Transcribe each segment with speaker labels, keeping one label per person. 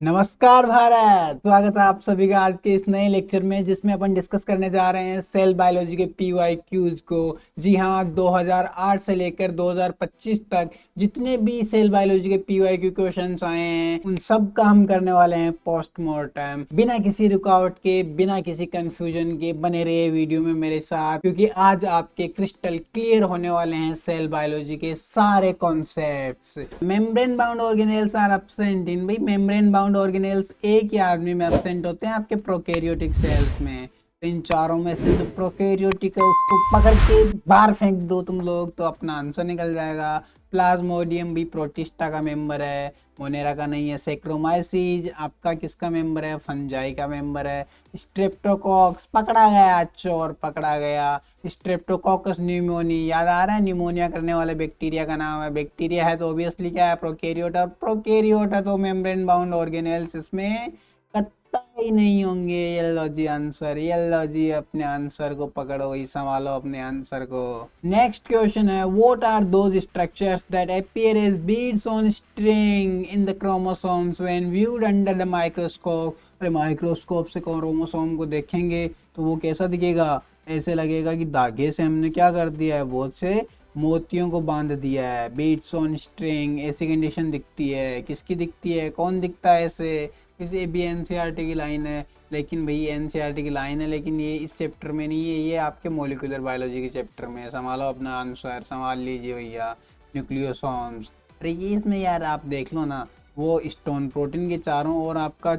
Speaker 1: नमस्कार भारत, स्वागत है आप सभी का आज के इस नए लेक्चर में जिसमें अपन डिस्कस करने जा रहे हैं सेल बायोलॉजी के पीवाईक्यूज को। जी हाँ, 2008 से लेकर 2025 तक जितने भी सेल बायोलॉजी के पीवाईक्यू क्वेश्चंस आए हैं उन सब का हम करने वाले हैं पोस्टमार्टम। बिना किसी रुकावट के, बिना किसी कंफ्यूजन के बने रहे वीडियो में मेरे साथ, क्योंकि आज आपके क्रिस्टल क्लियर होने वाले हैं सेल बायोलॉजी के सारे concepts. Membrane bound organelles are absent in, भाई मेम्ब्रेन बाउंड ऑर्गेनेल्स एक ही आदमी में एब्सेंट होते हैं आपके प्रोकैरियोटिक सेल्स में। तो इन चारों में से जो प्रोकैरियोटिक है उसको पकड़ के बाहर फेंक दो तुम लोग तो अपना आंसर निकल जाएगा। प्लाज्मोडियम भी प्रोटिस्टा का मेंबर है, मोनेरा का नहीं है। सेक्रोमाइसीज आपका किसका मेंबर है? फंजाई का मेंबर है। स्ट्रेप्टोकॉक्स पकड़ा गया, चोर पकड़ा गया। स्ट्रेप्टोकॉकस न्यूमोनी याद आ रहा है? न्यूमोनिया करने वाले बैक्टीरिया का नाम है। बैक्टीरिया है तो ऑब्वियसली क्या है? प्रोकैरियोट। और प्रोकैरियोट है तो मेम्ब्रेन बाउंड ऑर्गेनेल्स इसमें कतई नहीं होंगे। येलो जी आंसर, येलो जी अपने आंसर को पकड़ो, ही संभालो अपने आंसर को। नेक्स्ट क्वेश्चन है, what are those structures that appear as beads on string in the chromosomes when viewed under the microscope. अरे माइक्रोस्कोप से क्रोमोसोम को देखेंगे तो वो कैसा दिखेगा? ऐसे लगेगा कि धागे से हमने क्या कर दिया है, बहुत से मोतियों को बांध दिया है। बीट्स ऑन स्ट्रिंग ऐसी कंडीशन दिखती है। किसकी दिखती है? कौन दिखता है ऐसे? किसी भी एनसीईआरटी की लाइन है, लेकिन भाई एनसीईआरटी की लाइन है लेकिन ये इस चैप्टर में नहीं है, ये आपके मॉलिक्यूलर बायोलॉजी के चैप्टर में है। संभालो अपना आंसर, संभाल लीजिए भैया। न्यूक्लियोसोम्स। अरे ये इसमें यार आप देख लो ना, वो स्टोन प्रोटीन के चारों ओर आपका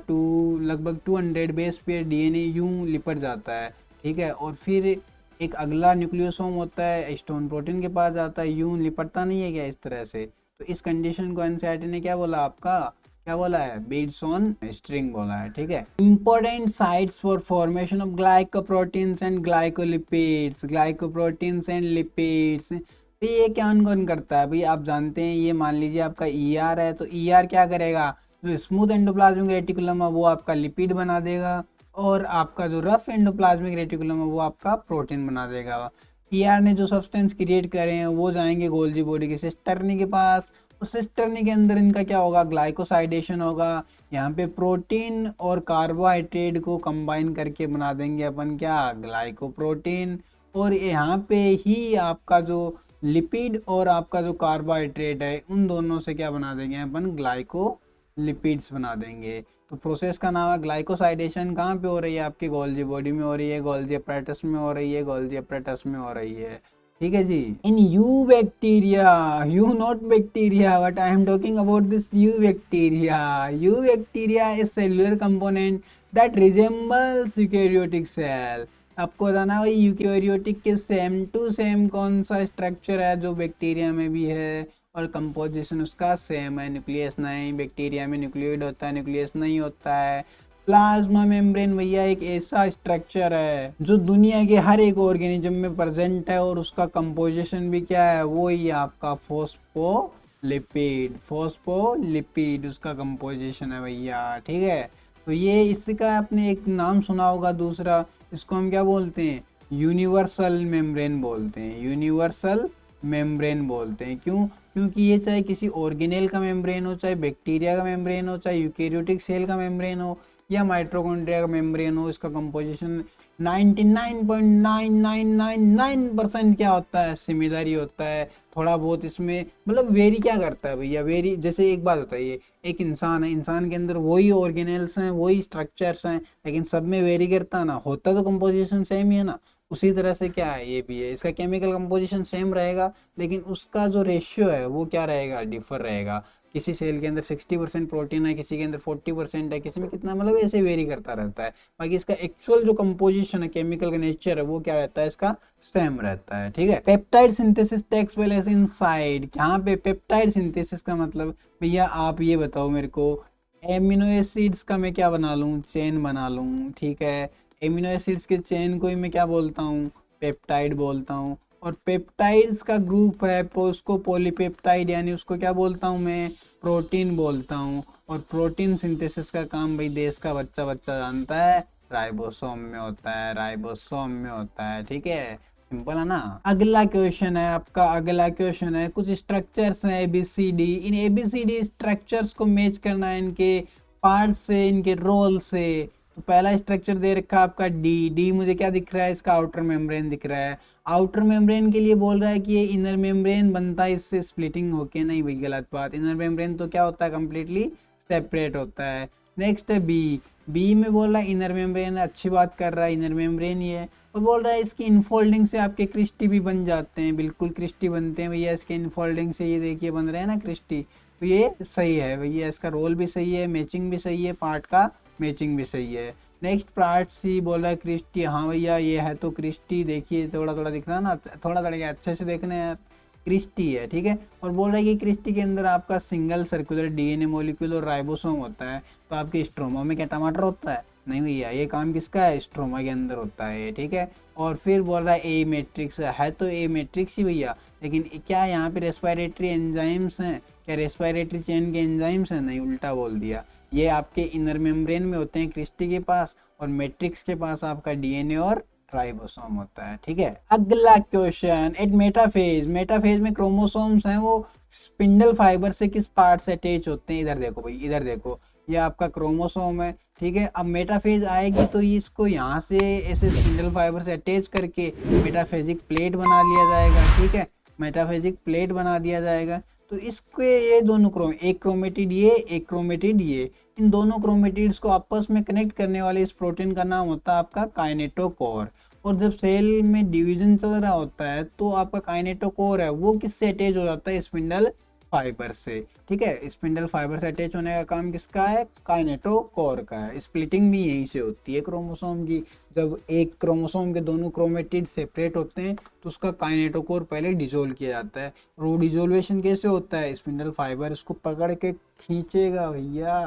Speaker 1: लगभग 200 बेस पेयर डीएनए यूं लिपट जाता है, ठीक है। और फिर एक अगला न्यूक्लियोसोम होता है, स्टोन प्रोटीन के पास जाता है, यूं लिपटता नहीं है क्या इस तरह से? तो इस कंडीशन को एनसीईआरटी ने क्या बोला आपका? क्या बोला है? बीड्स ऑन स्ट्रिंग बोला है, ठीक है। Important sites for formation of glycoproteins and glycolipids. Glycoproteins and lipids, तो ये क्या कौन करता है भाई? आप जानते हैं, ये मान लीजिए आपका ईआर है, तो ईआर क्या करेगा? जो स्मूथ एंडोप्लाज्मिक रेटिकुलम है वो आपका लिपिड बना देगा, और आपका जो रफ एंडोप्लाज्मिक रेटिकुलम है वो आपका प्रोटीन बना देगा। ईआर ने जो सब्सटेंस क्रिएट करे हैं वो जाएंगे गोल्जी बॉडी के सिस्टर्नी के पास। उस सिस्टर्नी के अंदर इनका क्या होगा? ग्लाइकोसाइडेशन होगा। यहाँ पे प्रोटीन और कार्बोहाइड्रेट को कंबाइन करके बना देंगे अपन क्या? ग्लाइकोप्रोटीन। और यहाँ पे ही आपका जो लिपिड और आपका जो कार्बोहाइड्रेट है उन दोनों से क्या बना देंगे अपन? ग्लाइकोलिपिड्स बना देंगे। तो प्रोसेस का नाम है ग्लाइकोसाइडेशन। कहाँ पे हो रही है? आपकी गोल्जी बॉडी में हो रही है, गोल्जी अपैरेटस में हो रही है, गोल्जी अपैरेटस में हो रही है, ठीक है जी। In U bacteria, U not bacteria, but I am talking about this U bacteria. U bacteria is cellular component that resembles eukaryotic cell. आपको बताना है यूकेरियोटिक के सेम टू सेम कौन सा स्ट्रक्चर है जो बैक्टीरिया में भी है, और कंपोजिशन उसका सेम है। न्यूक्लियस नहीं, बैक्टीरिया में न्यूक्लियोइड होता है, न्यूक्लियस नहीं होता है। प्लाज्मा मेम्ब्रेन भैया एक ऐसा स्ट्रक्चर है जो दुनिया के हर एक ऑर्गेनिज्म में प्रेजेंट है, और उसका कंपोजिशन भी क्या है? वो ही आपका फोस्फोलिपिड। फोस्फोलिपिड उसका कंपोजिशन है भैया, ठीक है। तो ये इसका आपने एक नाम सुना होगा दूसरा, इसको हम क्या बोलते हैं? यूनिवर्सल मेम्ब्रेन बोलते हैं। यूनिवर्सल मेम्ब्रेन बोलते हैं। क्यों? क्योंकि ये चाहे किसी ऑर्गेनेल का मेम्ब्रेन हो, चाहे बैक्टीरिया का मेम्ब्रेन हो, चाहे यूकेरियोटिक सेल का मेम्ब्रेन हो, या माइटोकॉन्ड्रिया का मेम्ब्रेन हो, इसका कंपोजिशन 99.9999% क्या होता है? सिमिलर ही होता है। थोड़ा बहुत इसमें मतलब वेरी क्या करता है भैया? वेरी जैसे एक बात बताइए, एक इंसान है, इंसान के अंदर वही ऑर्गेनेल्स हैं, वही स्ट्रक्चर्स हैं, लेकिन सब में वेरी करता ना, होता तो कंपोजिशन सेम ही है ना। उसी तरह से क्या है, ये भी है, इसका केमिकल कंपोजिशन सेम रहेगा लेकिन उसका जो रेशियो है वो क्या रहेगा? डिफर रहेगा। किसी सेल के अंदर 60% प्रोटीन है, किसी के अंदर 40% है, किसी में कितना, मतलब ऐसे वेरी करता रहता है। बाकी इसका एक्चुअल जो कंपोजिशन है, केमिकल का नेचर है, वो क्या रहता है? इसका सेम रहता है, ठीक है। Peptide synthesis takes place inside. यहाँ पे पेप्टाइड सिंथेसिस का मतलब भैया आप ये बताओ मेरे को, एमिनो एसिड्स का मैं क्या बना लूँ? चेन बना लूँ, ठीक है। एमिनो एसिड्स के चेन को ही मैं क्या बोलता हूँ? पेप्टाइड बोलता हूँ। और पेप्टाइड्स का ग्रुप है उसको पॉलीपेप्टाइड, यानी उसको क्या बोलता हूँ मैं? प्रोटीन बोलता हूँ। और प्रोटीन सिंथेसिस का काम भाई देश का बच्चा बच्चा जानता है, राइबोसोम में होता है, राइबोसोम में होता है, ठीक है। सिंपल है ना। अगला क्वेश्चन है आपका, अगला क्वेश्चन है, कुछ स्ट्रक्चर्स हैं एबीसीडी। इन एबीसीडी स्ट्रक्चर्स को मैच करना है इनके पार्ट से, इनके रोल से। तो पहला स्ट्रक्चर दे रखा है आपका डी। डी मुझे क्या दिख रहा है, इसका आउटर मेम्ब्रेन दिख रहा है। आउटर मेम्ब्रेन के लिए बोल रहा है कि ये इनर मेम्ब्रेन बनता है इससे स्प्लिटिंग होके, नहीं भाई गलत बात। इनर मेम्ब्रेन तो क्या होता है, कंप्लीटली सेपरेट होता है। नेक्स्ट है बी। बी में बोल रहा है इनर मेम्ब्रेन, अच्छी बात कर रहा है, इनर मेम्ब्रेन ही है। और बोल रहा है इसकी इनफोल्डिंग से आपके क्रिस्टी भी बन जाते हैं, बिल्कुल क्रिस्टी बनते हैं भैया इसके इनफोल्डिंग से, ये देखिए बन रहे हैं ना क्रिस्टी। तो ये सही है भैया, इसका रोल भी सही है, मैचिंग भी सही है, पार्ट का मैचिंग भी सही है। नेक्स्ट पार्ट सी बोल रहा है क्रिस्टी, हाँ भैया ये है तो क्रिस्टी, देखिए थोड़ा थोड़ा दिख रहा है ना, थोड़ा थोड़ा क्या अच्छे से देखना है यार, क्रिस्टी है, ठीक है। और बोल रहा है कि क्रिस्टी के अंदर आपका सिंगल सर्कुलर डीएनए मॉलिक्यूल और राइबोसोम होता है। तो आपके स्ट्रोमा में क्या टमाटर होता है, नहीं भैया, ये काम किसका है, स्ट्रोमा के अंदर होता है, ठीक है। और फिर बोल रहा है ए मैट्रिक्स है, तो ए मैट्रिक्स ही भैया, लेकिन क्या यहाँ पे रेस्पिरेटरी एंजाइम्स हैं, क्या रेस्पिरेटरी चेन के एंजाइम्स हैं, नहीं, उल्टा बोल दिया। ये आपके इनर मेम्ब्रेन में होते हैं क्रिस्टी के पास, और मैट्रिक्स के पास आपका डीएनए और राइबोसोम होता है, ठीक है। अगला क्वेश्चन, एट मेटाफेज। मेटाफेज में क्रोमोसोम्स हैं, वो स्पिंडल फाइबर से किस पार्ट से अटैच होते हैं, इधर देखो भाई, इधर देखो, ये आपका क्रोमोसोम है, ठीक है। अब मेटाफेज आएगी तो इसको यहाँ से ऐसे स्पिंडल फाइबर से अटैच करके मेटाफेजिक प्लेट बना लिया जाएगा, ठीक है, मेटाफेजिक प्लेट बना दिया जाएगा। तो इसके ये दोनों एक क्रोमेटिड ये, एक क्रोमेटिड ये, इन दोनों क्रोमेटिड्स को आपस में कनेक्ट करने वाले इस प्रोटीन का नाम होता है आपका काइनेटोकोर। और जब सेल में डिवीजन चल रहा होता है तो आपका काइनेटोकोर है वो किससे अटैच हो जाता है, स्पिंडल फाइबर से, ठीक है। स्पिंडल फाइबर से अटैच होने का काम किसका है, काइनेटोकोर का है। स्प्लिटिंग भी यहीं से होती है क्रोमोसोम की, जब एक क्रोमोसोम के दोनों क्रोमेटिड सेपरेट होते हैं तो उसका काइनेटोकोर पहले डिजोल्व किया जाता है। और वो डिजोल्वेशन कैसे होता है, स्पिंडल फाइबर इसको पकड़ के खींचेगा भैया,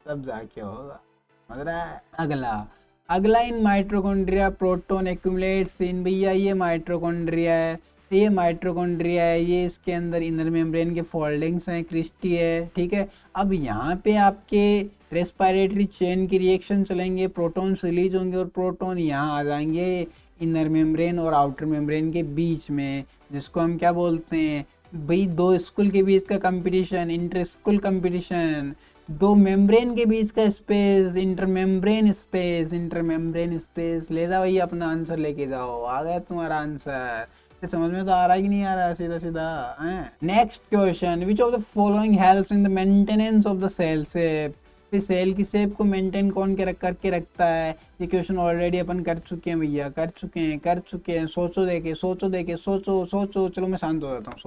Speaker 1: तब जाके होगा, समझ रहा है। अगला अगला इन माइट्रोकॉन्ड्रिया प्रोटोन एक्यूमुलेट्स इन, भैया ये माइट्रोकॉन्ड्रिया है, ये माइट्रोकॉन्ड्रिया है, ये इसके अंदर इनर मेम्ब्रेन के फोल्डिंग्स हैं, क्रिस्टी है, ठीक है। अब यहाँ पे आपके रेस्पिरेटरी चेन की रिएक्शन चलेंगे, प्रोटॉन्स रिलीज होंगे और प्रोटॉन यहाँ आ जाएंगे इनर मेम्ब्रेन और आउटर मेम्ब्रेन के बीच में, जिसको हम क्या बोलते हैं भाई, दो स्कूल के बीच का कंपटीशन, इंटर स्कूल कंपटीशन, दो मेम्ब्रेन के बीच का space, intermembrane space, intermembrane space. ले जाओ भैया अपना आंसर लेके जाओ, आ गया तुम्हारा आंसर, समझ में तो आ रहा है कि नहीं आ रहा है, सीधा सीधा है। Next question, which of the following helps in the maintenance of the cell shape. Cell की शेप को मेंटेन कौन के करके रखता है, ये क्वेश्चन ऑलरेडी अपन कर चुके हैं भैया, कर चुके हैं। सोचो देखे, सोचो, चलो मैं शांत हो जाता हूँ,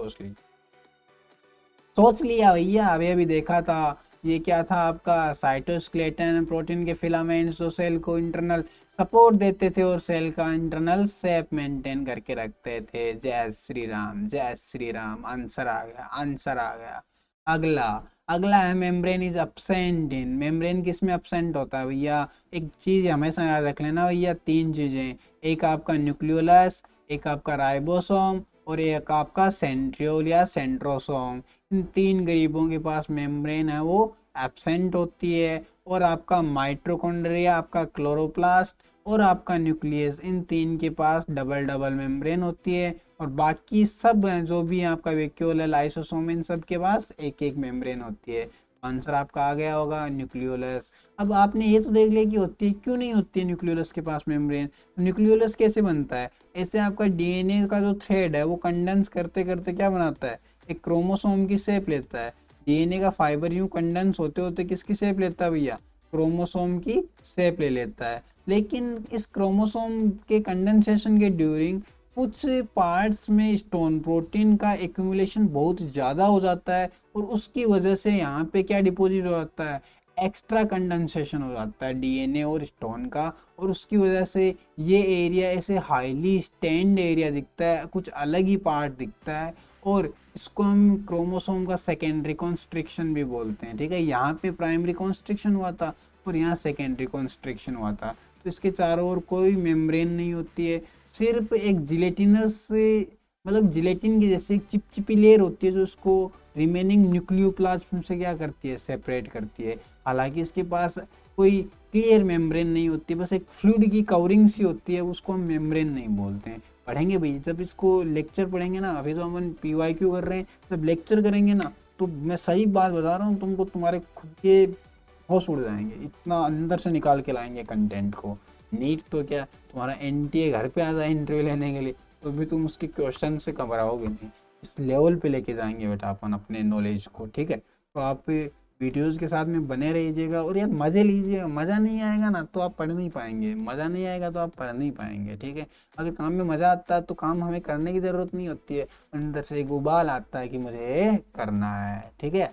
Speaker 1: सोच लिया भैया, अभी अभी देखा था। ये क्या था आपका, साइटोस्केलेटन प्रोटीन के फिलामेंट्स जो सेल को इंटरनल सपोर्ट देते थे और सेल का इंटरनल शेप मेंटेन करके रखते थे। जय श्री राम, जय श्री राम, आंसर आ गया, आंसर आ गया। अगला अगला है membrane is absent in. Membrane किस में अब्सेंट होता है भैया, एक चीज हमेशा याद रख लेना भैया, तीन चीजें, एक आपका न्यूक्लियोलस, एक आपका राइबोसोम और एक आपका सेंट्रियोल या सेंट्रोसोम। इन तीन गरीबों के पास मेम्ब्रेन है वो एब्सेंट होती है। और आपका माइट्रोकॉन्ड्रिया, आपका क्लोरोप्लास्ट और आपका न्यूक्लियस, इन तीन के पास डबल डबल मेम्ब्रेन होती है। और बाकी सब जो भी आपका वैक्यूल है, लाइसोसोम, इन सब के पास एक एक मेम्ब्रेन होती है। आंसर आपका आ गया होगा न्यूक्लियोलस। अब आपने ये तो देख लिया कि होती है, क्यों नहीं होती है न्यूक्लियोलस के पास मेम्ब्रेन। न्यूक्लियोलस कैसे बनता है, ऐसे आपका डीएनए का जो थ्रेड है वो कंडेंस करते करते क्या बनाता है, एक क्रोमोसोम की शेप लेता है। डीएनए का फाइबर यूं कंडेंस होते होते किसकी शेप लेता है भैया, क्रोमोसोम की शेप ले लेता है। लेकिन इस क्रोमोसोम के कंडेंसेशन के ड्यूरिंग कुछ पार्ट्स में स्टोन प्रोटीन का एक्यूमुलेशन बहुत ज़्यादा हो जाता है और उसकी वजह से यहाँ पे क्या डिपॉजिट हो जाता है, एक्स्ट्रा कंडेंसेशन हो जाता है डीएनए और स्टोन का। और उसकी वजह से ये एरिया ऐसे हाईली स्टैंड एरिया दिखता है, कुछ अलग ही पार्ट दिखता है। और इसको हम क्रोमोसोम का सेकेंडरी कॉन्स्ट्रिक्शन भी बोलते हैं, ठीक है। यहाँ पे प्राइमरी कॉन्स्ट्रिक्शन हुआ था और यहाँ सेकेंडरी कॉन्स्ट्रिक्शन हुआ था। तो इसके चारों ओर कोई मेम्ब्रेन नहीं होती है, सिर्फ एक जिलेटिनस, मतलब जिलेटिन की जैसे एक चिपचिपी लेयर होती है जो उसको रिमेनिंग न्यूक्लियोप्लाज्म से क्या करती है, सेपरेट करती है। हालांकि इसके पास कोई क्लियर मेम्ब्रेन नहीं होती, बस एक फ्लूइड की कवरिंग सी होती है, उसको हम मेम्ब्रेन नहीं बोलते हैं। पढ़ेंगे भाई, जब इसको लेक्चर पढ़ेंगे ना, अभी तो हम PYQ कर रहे हैं, जब लेक्चर करेंगे ना तो मैं सही बात बता रहा हूँ तुमको, तुम्हारे खुद के होश उड़ जाएंगे, इतना अंदर से निकाल के लाएंगे कंटेंट को। नीट तो क्या, तुम्हारा एनटीए घर पे आ जाए इंटरव्यू लेने के लिए तो भी तुम उसके क्वेश्चन से घबराओगे नहीं। इस लेवल पे लेके जाएंगे बेटा अपन अपने नॉलेज को, ठीक है। तो आप वीडियोज़ के साथ में बने रहिएगा और यार मज़े लीजिएगा। मज़ा नहीं आएगा ना तो आप पढ़ नहीं पाएंगे, मज़ा नहीं आएगा तो आप पढ़ नहीं पाएंगे, ठीक है। अगर काम में मज़ा आता है तो काम हमें करने की ज़रूरत नहीं होती है, अंदर से एक उबाल आता है कि मुझे करना है, ठीक है।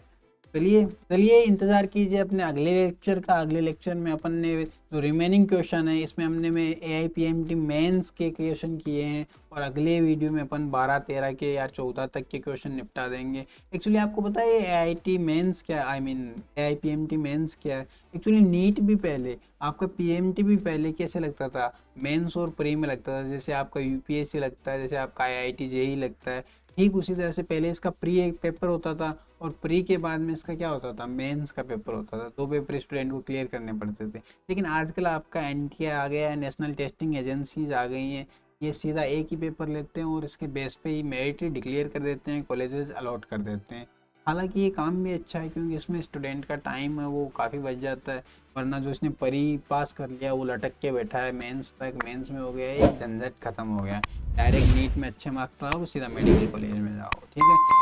Speaker 1: चलिए चलिए इंतज़ार कीजिए अपने अगले लेक्चर का। अगले लेक्चर में अपन ने जो रिमेनिंग क्वेश्चन है इसमें हमने AIPMT मेंस के क्वेश्चन किए हैं और अगले वीडियो में अपन 12-13 के या 14 तक के क्वेश्चन निपटा देंगे। एक्चुअली आपको पता है AIT मेंस क्या, आई मीन AIPMT मेंस क्या है। एक्चुअली नीट भी पहले, आपका PMT भी पहले कैसे लगता था, मेंस और प्री में लगता था। जैसे आपका UPSC लगता है, जैसे आपका IIT JEE लगता है, ठीक उसी तरह से पहले इसका प्री एक पेपर होता था और प्री के बाद में इसका क्या होता था, मेंस का पेपर होता था। 2 पेपर स्टूडेंट को क्लियर करने पड़ते थे। लेकिन आजकल आपका NTA आ गया है, नेशनल टेस्टिंग एजेंसीज आ गई हैं, ये सीधा एक ही पेपर लेते हैं और इसके बेस पे ही मेरिट डिक्लेयर कर देते हैं, कॉलेजेस अलॉट कर देते हैं। हालांकि ये काम भी अच्छा है क्योंकि इसमें स्टूडेंट का टाइम है वो काफ़ी बच जाता है। वरना जो इसने परी पास कर लिया वो लटक के बैठा है मेंस तक, मेंस में हो गया एक झंझट खत्म हो गया। डायरेक्ट नीट में अच्छे मार्क्स लाओ सीधा मेडिकल कॉलेज में जाओ, ठीक है।